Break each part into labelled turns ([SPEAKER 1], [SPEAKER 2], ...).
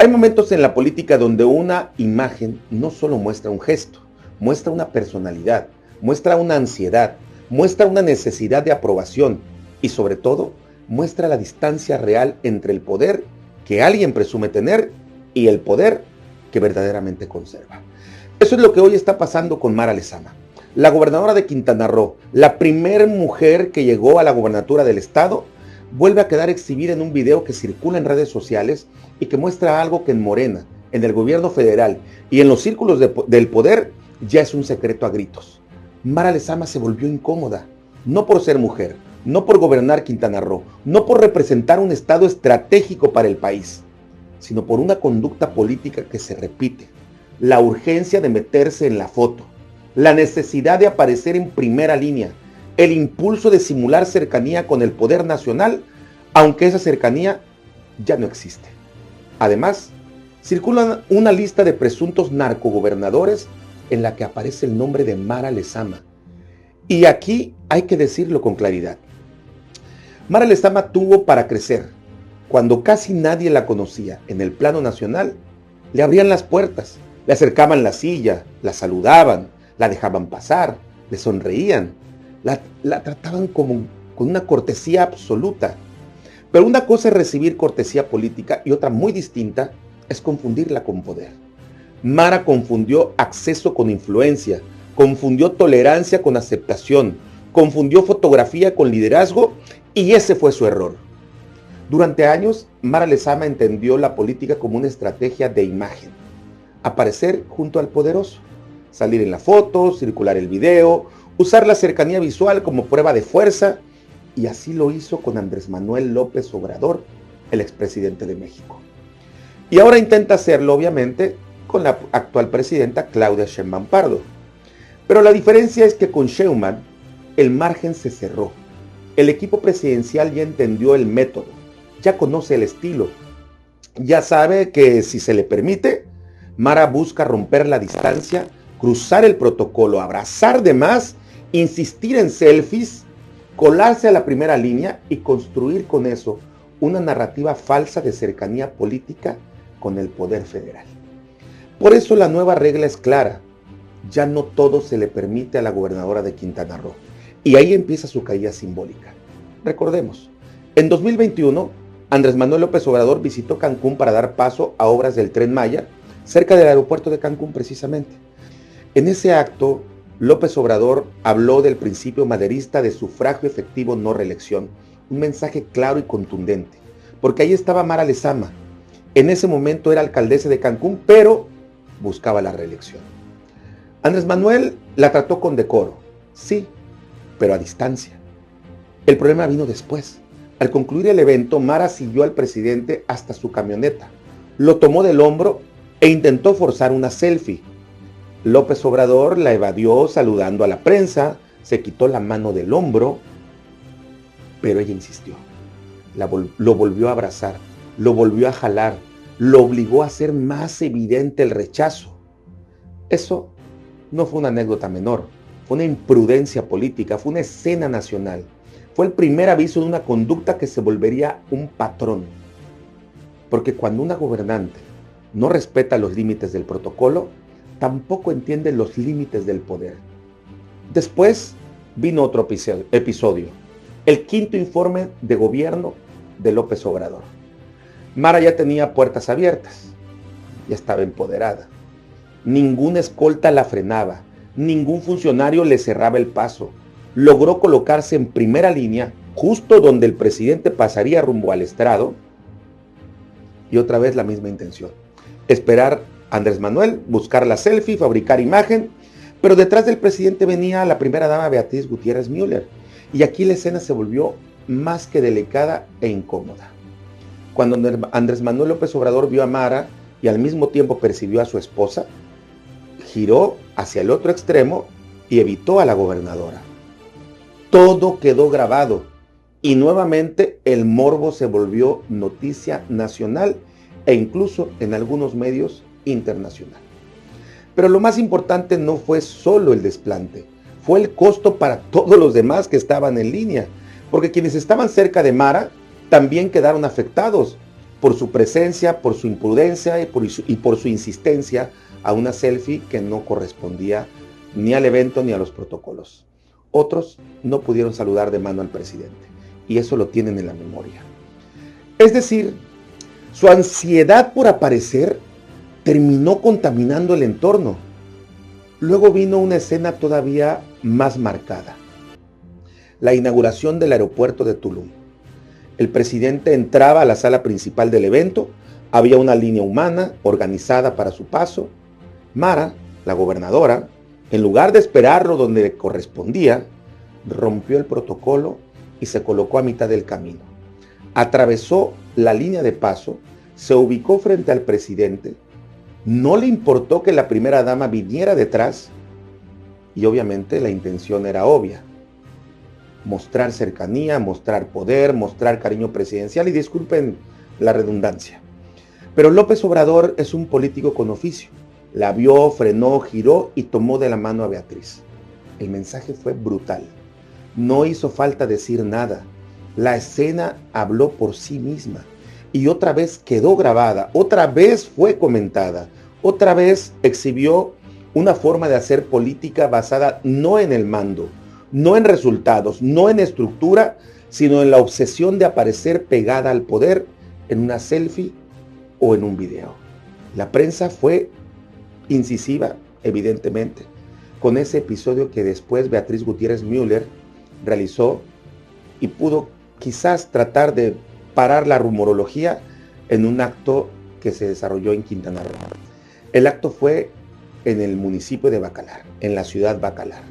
[SPEAKER 1] Hay momentos en la política donde una imagen no solo muestra un gesto, muestra una personalidad, muestra una ansiedad, muestra una necesidad de aprobación y sobre todo muestra la distancia real entre el poder que alguien presume tener y el poder que verdaderamente conserva. Eso es lo que hoy está pasando con Mara Lezama, la gobernadora de Quintana Roo, la primera mujer que llegó a la gobernatura del estado, vuelve a quedar exhibida en un video que circula en redes sociales y que muestra algo que en Morena, en el gobierno federal y en los círculos del poder ya es un secreto a gritos. Mara Lezama se volvió incómoda, no por ser mujer, no por gobernar Quintana Roo, no por representar un estado estratégico para el país, sino por una conducta política que se repite, la urgencia de meterse en la foto, la necesidad de aparecer en primera línea, el impulso de simular cercanía con el poder nacional, aunque esa cercanía ya no existe. Además, circula una lista de presuntos narcogobernadores en la que aparece el nombre de Mara Lezama. Y aquí hay que decirlo con claridad. Mara Lezama tuvo para crecer. Cuando casi nadie la conocía en el plano nacional, le abrían las puertas, le acercaban la silla, la saludaban, la dejaban pasar, le sonreían, la trataban con una cortesía absoluta. Pero una cosa es recibir cortesía política y otra muy distinta es confundirla con poder. Mara confundió acceso con influencia, confundió tolerancia con aceptación, confundió fotografía con liderazgo y ese fue su error. Durante años, Mara Lezama entendió la política como una estrategia de imagen. Aparecer junto al poderoso, salir en la foto, circular el video, usar la cercanía visual como prueba de fuerza, y así lo hizo con Andrés Manuel López Obrador, el expresidente de México. Y ahora intenta hacerlo, obviamente, con la actual presidenta Claudia Sheinbaum Pardo. Pero la diferencia es que con Sheinbaum el margen se cerró. El equipo presidencial ya entendió el método, ya conoce el estilo, ya sabe que si se le permite, Mara busca romper la distancia, cruzar el protocolo, abrazar de más, insistir en selfies, colarse a la primera línea y construir con eso una narrativa falsa de cercanía política con el poder federal. Por eso la nueva regla es clara. Ya no todo se le permite a la gobernadora de Quintana Roo. Y ahí empieza su caída simbólica. Recordemos, en 2021, Andrés Manuel López Obrador visitó Cancún para dar paso a obras del Tren Maya, cerca del aeropuerto de Cancún precisamente. En ese acto, López Obrador habló del principio maderista de sufragio efectivo no reelección, un mensaje claro y contundente, porque ahí estaba Mara Lezama. En ese momento era alcaldesa de Cancún, pero buscaba la reelección. Andrés Manuel la trató con decoro, sí, pero a distancia. El problema vino después. Al concluir el evento, Mara siguió al presidente hasta su camioneta, lo tomó del hombro e intentó forzar una selfie. López Obrador la evadió saludando a la prensa, se quitó la mano del hombro, pero ella insistió. Lo volvió a abrazar, lo volvió a jalar, lo obligó a hacer más evidente el rechazo. Eso no fue una anécdota menor, fue una imprudencia política, fue una escena nacional. Fue el primer aviso de una conducta que se volvería un patrón. Porque cuando una gobernante no respeta los límites del protocolo, tampoco entiende los límites del poder. Después vino otro episodio, el quinto informe de gobierno de López Obrador. Mara ya tenía puertas abiertas, ya estaba empoderada. Ninguna escolta la frenaba, ningún funcionario le cerraba el paso. Logró colocarse en primera línea, justo donde el presidente pasaría rumbo al estrado, y otra vez la misma intención. Esperar a Andrés Manuel, buscar la selfie, fabricar imagen, pero detrás del presidente venía la primera dama Beatriz Gutiérrez Müller, y aquí la escena se volvió más que delicada e incómoda. Cuando Andrés Manuel López Obrador vio a Mara y al mismo tiempo percibió a su esposa, giró hacia el otro extremo y evitó a la gobernadora. Todo quedó grabado y nuevamente el morbo se volvió noticia nacional e incluso en algunos medios internacional. Pero lo más importante no fue solo el desplante, fue el costo para todos los demás que estaban en línea, porque quienes estaban cerca de Mara también quedaron afectados, por su presencia, por su imprudencia y por su insistencia a una selfie que no correspondía ni al evento ni a los protocolos. Otros no pudieron saludar de mano al presidente, y eso lo tienen en la memoria. Es decir, su ansiedad por aparecer terminó contaminando el entorno. Luego vino una escena todavía más marcada: la inauguración del aeropuerto de Tulum. El presidente entraba a la sala principal del evento, había una línea humana organizada para su paso. Mara, la gobernadora, en lugar de esperarlo donde le correspondía, rompió el protocolo y se colocó a mitad del camino. Atravesó la línea de paso, se ubicó frente al presidente, no le importó que la primera dama viniera detrás y obviamente la intención era obvia: mostrar cercanía, mostrar poder, mostrar cariño presidencial, y disculpen la redundancia. Pero López Obrador es un político con oficio. La vio, frenó, giró y tomó de la mano a Beatriz. El mensaje fue brutal. No hizo falta decir nada. La escena habló por sí misma. Y otra vez quedó grabada, otra vez fue comentada, otra vez exhibió una forma de hacer política basada no en el mando, no en resultados, no en estructura, sino en la obsesión de aparecer pegada al poder en una selfie o en un video. La prensa fue incisiva, evidentemente, con ese episodio que después Beatriz Gutiérrez Müller realizó y pudo quizás tratar de parar la rumorología en un acto que se desarrolló en Quintana Roo. El acto fue en el municipio de Bacalar, en la ciudad Bacalar.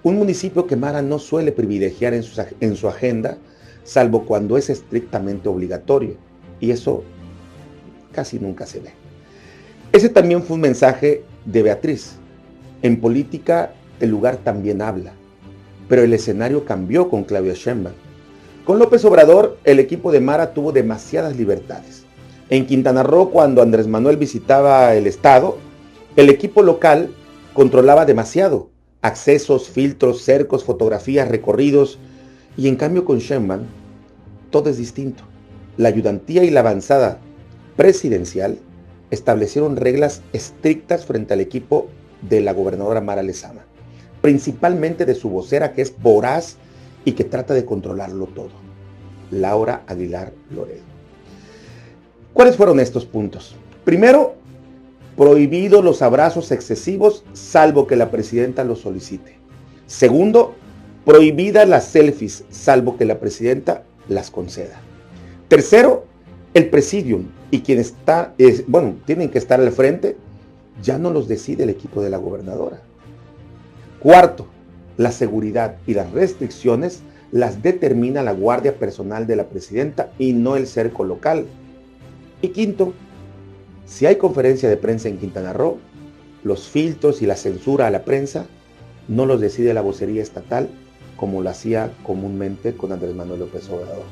[SPEAKER 1] Un municipio que Mara no suele privilegiar en su agenda, salvo cuando es estrictamente obligatorio, y eso casi nunca se ve. Ese también fue un mensaje de Beatriz. En política el lugar también habla, pero el escenario cambió con Claudia Sheinbaum. Con López Obrador, el equipo de Mara tuvo demasiadas libertades. En Quintana Roo, cuando Andrés Manuel visitaba el estado, el equipo local controlaba demasiado: accesos, filtros, cercos, fotografías, recorridos. Y en cambio con Sheinbaum, todo es distinto. La ayudantía y la avanzada presidencial establecieron reglas estrictas frente al equipo de la gobernadora Mara Lezama, principalmente de su vocera, que es voraz y que trata de controlarlo todo, Laura Aguilar Loredo. ¿Cuáles fueron estos puntos? Primero, prohibido los abrazos excesivos, salvo que la presidenta los solicite. Segundo, prohibidas las selfies, salvo que la presidenta las conceda. Tercero, el presidium y quien tienen que estar al frente, ya no los decide el equipo de la gobernadora. Cuarto, la seguridad y las restricciones las determina la guardia personal de la presidenta y no el cerco local. Y quinto, si hay conferencia de prensa en Quintana Roo, los filtros y la censura a la prensa no los decide la vocería estatal, como lo hacía comúnmente con Andrés Manuel López Obrador.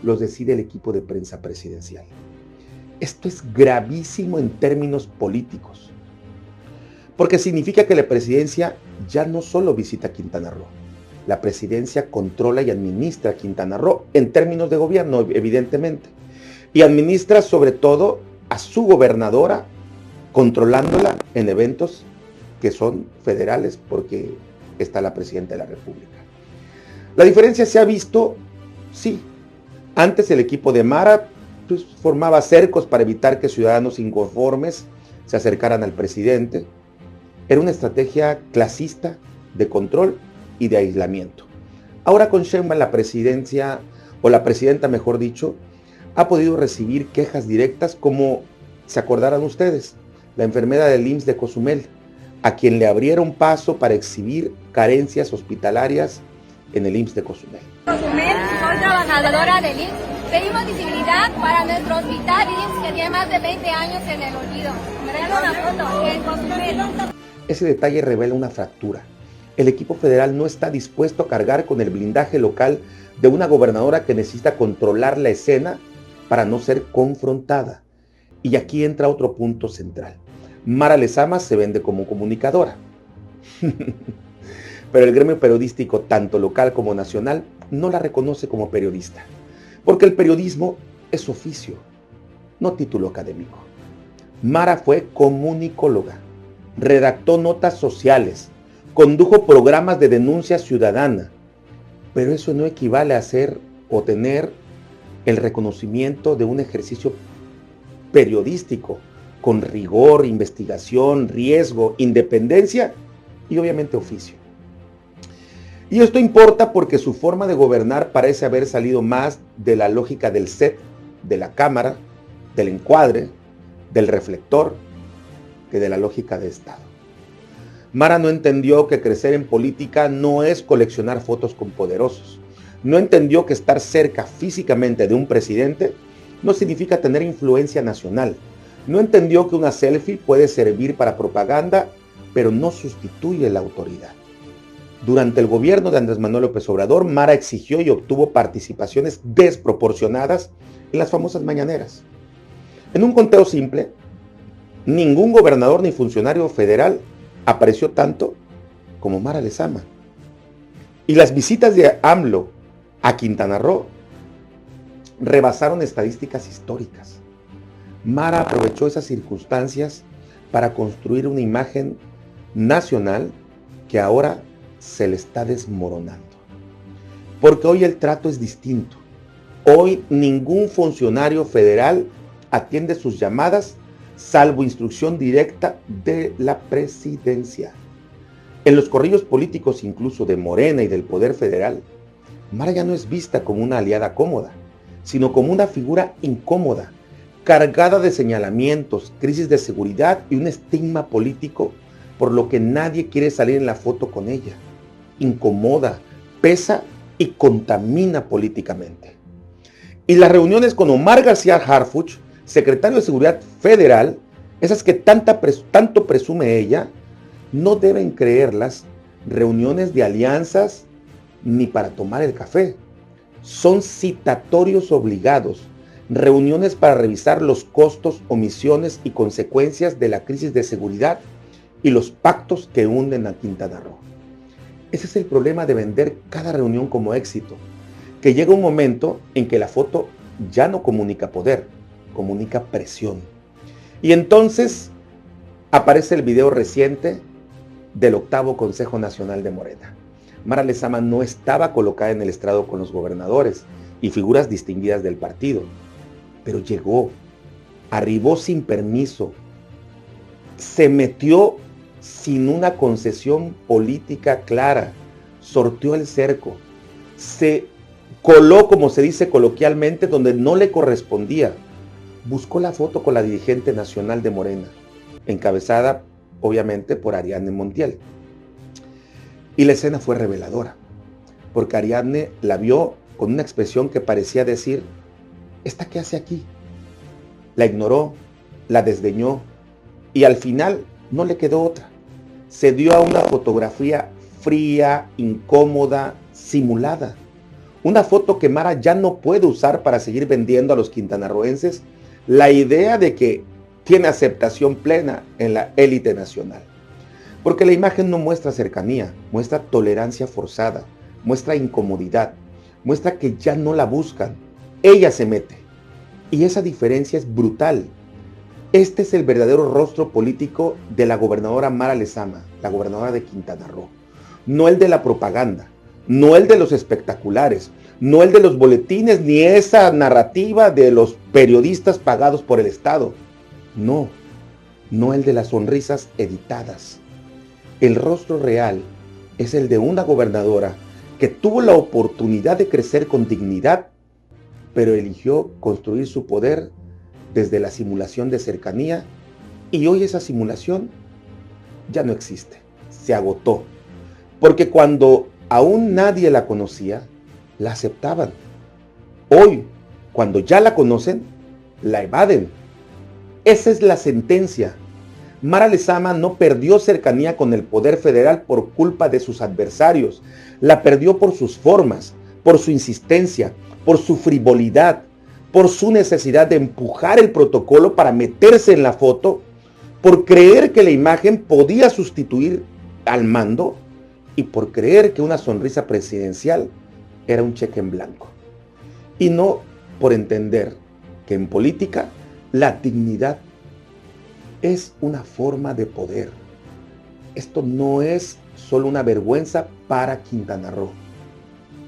[SPEAKER 1] Los decide el equipo de prensa presidencial. Esto es gravísimo en términos políticos, porque significa que la presidencia ya no solo visita Quintana Roo. La presidencia controla y administra Quintana Roo en términos de gobierno, evidentemente, y administra sobre todo a su gobernadora, controlándola en eventos que son federales, porque está la presidenta de la República. La diferencia se ha visto, sí. Antes el equipo de Mara formaba cercos para evitar que ciudadanos inconformes se acercaran al presidente. Era una estrategia clasista de control y de aislamiento. Ahora con Sheinbaum, la presidencia, o la presidenta mejor dicho, ha podido recibir quejas directas, como se acordarán ustedes, la enfermera del IMSS de Cozumel, a quien le abrieron paso para exhibir carencias hospitalarias en el IMSS de Cozumel.
[SPEAKER 2] Cozumel, soy trabajadora del IMSS. Pedimos visibilidad para nuestro hospital IMSS, que tiene más de 20 años en el olvido. Me regalan una foto en Cozumel.
[SPEAKER 1] Ese detalle revela una fractura. El equipo federal no está dispuesto a cargar con el blindaje local de una gobernadora que necesita controlar la escena para no ser confrontada. Y aquí entra otro punto central. Mara Lezama se vende como comunicadora. Pero el gremio periodístico, tanto local como nacional, no la reconoce como periodista. Porque el periodismo es oficio, no título académico. Mara fue comunicóloga, redactó notas sociales, condujo programas de denuncia ciudadana, pero eso no equivale a ser o tener el reconocimiento de un ejercicio periodístico con rigor, investigación, riesgo, independencia y obviamente oficio. Y esto importa porque su forma de gobernar parece haber salido más de la lógica del set, de la cámara, del encuadre, del reflector, que de la lógica de Estado. Mara no entendió que crecer en política no es coleccionar fotos con poderosos. No entendió que estar cerca físicamente de un presidente no significa tener influencia nacional. No entendió que una selfie puede servir para propaganda, pero no sustituye la autoridad. Durante el gobierno de Andrés Manuel López Obrador, Mara exigió y obtuvo participaciones desproporcionadas en las famosas mañaneras. En un conteo simple, ningún gobernador ni funcionario federal apareció tanto como Mara Lezama. Y las visitas de AMLO a Quintana Roo rebasaron estadísticas históricas. Mara aprovechó esas circunstancias para construir una imagen nacional que ahora se le está desmoronando. Porque hoy el trato es distinto. Hoy ningún funcionario federal atiende sus llamadas salvo instrucción directa de la presidencia. En los corrillos políticos, incluso de Morena y del Poder Federal, Mara ya no es vista como una aliada cómoda, sino como una figura incómoda, cargada de señalamientos, crisis de seguridad y un estigma político, por lo que nadie quiere salir en la foto con ella. Incomoda, pesa y contamina políticamente. Y las reuniones con Omar García Harfuch, secretario de Seguridad Federal, esas que tanto presume ella, no deben creerlas reuniones de alianzas ni para tomar el café. Son citatorios obligados, reuniones para revisar los costos, omisiones y consecuencias de la crisis de seguridad y los pactos que hunden a Quintana Roo. Ese es el problema de vender cada reunión como éxito, que llega un momento en que la foto ya no comunica poder, comunica presión. Y entonces aparece el video reciente del 8º Consejo Nacional de Morena. Mara Lezama no estaba colocada en el estrado con los gobernadores y figuras distinguidas del partido, pero llegó, arribó sin permiso, se metió sin una concesión política clara, sorteó el cerco, se coló, como se dice coloquialmente, donde no le correspondía. Buscó la foto con la dirigente nacional de Morena, encabezada obviamente por Ariadne Montiel. Y la escena fue reveladora, porque Ariadne la vio con una expresión que parecía decir: ¿esta qué hace aquí? La ignoró, la desdeñó y al final no le quedó otra. Se dio a una fotografía fría, incómoda, simulada. Una foto que Mara ya no puede usar para seguir vendiendo a los quintanarroenses la idea de que tiene aceptación plena en la élite nacional. Porque la imagen no muestra cercanía, muestra tolerancia forzada, muestra incomodidad, muestra que ya no la buscan. Ella se mete. Y esa diferencia es brutal. Este es el verdadero rostro político de la gobernadora Mara Lezama, la gobernadora de Quintana Roo. No el de la propaganda, no el de los espectaculares, no el de los boletines, ni esa narrativa de los periodistas pagados por el Estado. No el de las sonrisas editadas. El rostro real es el de una gobernadora que tuvo la oportunidad de crecer con dignidad, pero eligió construir su poder desde la simulación de cercanía, y hoy esa simulación ya no existe, se agotó, porque cuando aún nadie la conocía, la aceptaban. Hoy, cuando ya la conocen, la evaden. Esa es la sentencia. Mara Lezama no perdió cercanía con el poder federal por culpa de sus adversarios, la perdió por sus formas, por su insistencia, por su frivolidad, por su necesidad de empujar el protocolo para meterse en la foto, por creer que la imagen podía sustituir al mando y por creer que una sonrisa presidencial era un cheque en blanco. Y no por entender que en política la dignidad es una forma de poder. Esto no es solo una vergüenza para Quintana Roo.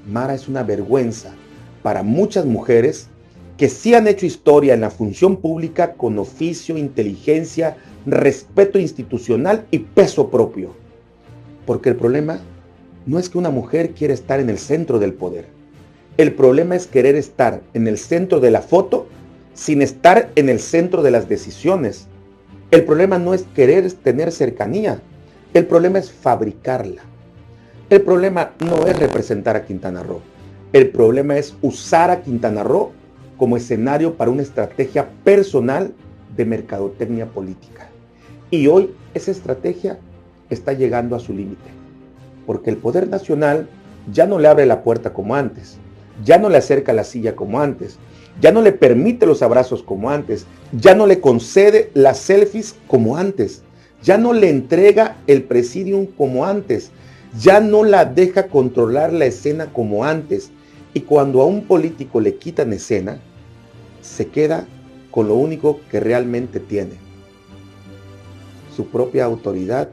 [SPEAKER 1] Mara es una vergüenza para muchas mujeres que sí han hecho historia en la función pública con oficio, inteligencia, respeto institucional y peso propio. Porque el problema no es que una mujer quiera estar en el centro del poder. El problema es querer estar en el centro de la foto sin estar en el centro de las decisiones. El problema no es querer tener cercanía. El problema es fabricarla. El problema no es representar a Quintana Roo. El problema es usar a Quintana Roo como escenario para una estrategia personal de mercadotecnia política. Y hoy esa estrategia está llegando a su límite, porque el poder nacional ya no le abre la puerta como antes, ya no le acerca la silla como antes, ya no le permite los abrazos como antes, ya no le concede las selfies como antes, ya no le entrega el presidium como antes, ya no la deja controlar la escena como antes. Y cuando a un político le quitan escena, se queda con lo único que realmente tiene: su propia autoridad.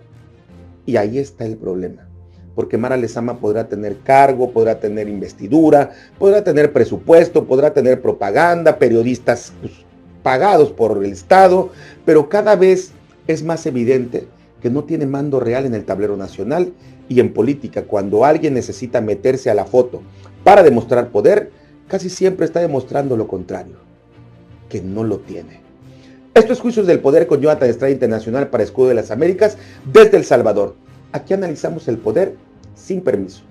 [SPEAKER 1] Y ahí está el problema. Porque Mara Lezama podrá tener cargo, podrá tener investidura, podrá tener presupuesto, podrá tener propaganda, periodistas pagados por el Estado, pero cada vez es más evidente que no tiene mando real en el tablero nacional. Y en política, cuando alguien necesita meterse a la foto para demostrar poder, casi siempre está demostrando lo contrario, que no lo tiene. Esto es Juicios del Poder con Jonathan Estrada Internacional para Escudo de las Américas desde El Salvador. Aquí analizamos el poder sin permiso.